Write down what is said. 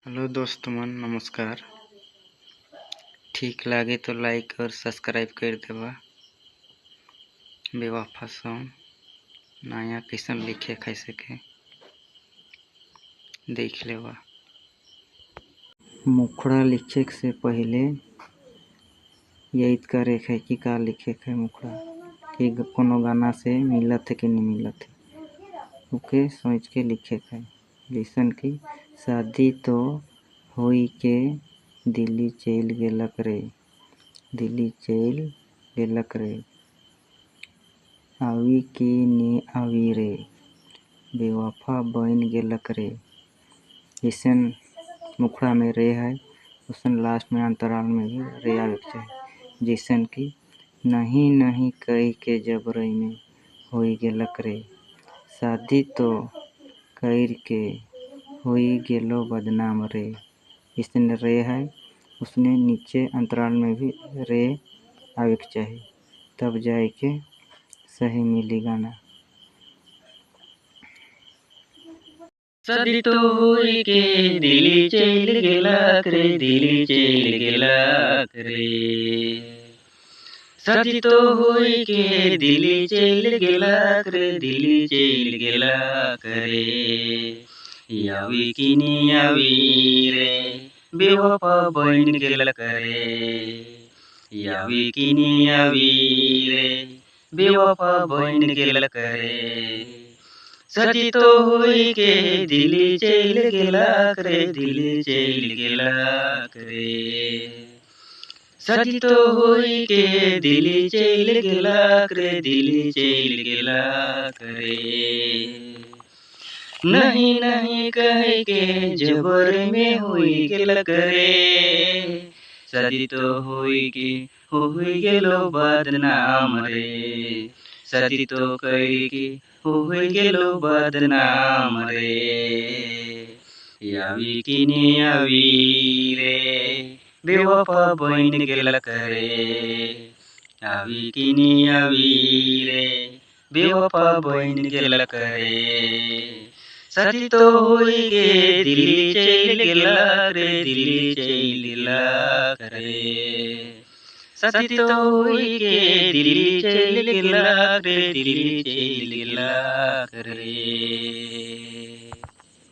Hello दोस्तों मन नमस्कार। ठीक लगे तो लाइक और सब्सक्राइब कर देवा। बेवफा सॉन्ग नया किसन लिखे कैसे के देख लेवा। मुखड़ा लिखे से पहले यही करे है कि का लिखे है मुखड़ा कि कोनो गाना से मिलत है कि नहीं मिलत है, ओके सोच के लिखे है। लिसन की शादी तो होई के दिल्ली चल गेलक रे, दिल्ली चल गेलक रे, आवी की नी आवी रे, बेवफा बन गेलक रे। जैसन मुखड़ा में रे है उसन लास्ट में अंतराल में भी रे आवे के चाही। जैसन कि नहीं नहीं कही के जबरई में होई गेलक रे, शादी तो कर के होई गेलो बदनाम रे। इसने रे है उसने नीचे अंतराल में भी रे आवे के चाही, तब जाए के सही मिली गाना। शादी तो होई के दिल्ली चल गेलक रे, दिल्ली चल गेलक रे। शादी तो होई के दिल्ली चल गेलक रे, दिल्ली चल गेलक रे। यावी की नी यावी रे, बेवफा बन गेलक रे। यावी की नी यावी रे, बेवफा बन गेलक रे। शादी तो होई के दिल्ली चल गेलक रे, दिल्ली चल गेलक रे। शादी तो होई के दिल्ली चल गेलक रे, दिल्ली चल गेलक रे। नहीं नहीं कहे के जबर में होई गेलक रे। शादी तो होई के होई गेलो बदनाम रे। शादी तो कई के होई गेलो बदनाम रे। यावी की नी यावी रे, बेवफा बन गेलक रे। यावी की नी यावी रे, बेवफा बन गेलक रे। शादी तो होई के दिल्ली चल गेलक रे, दिल्ली चल गेलक रे। शादी तो होई के दिल्ली चल गेलक रे, दिल्ली चल गेलक रे।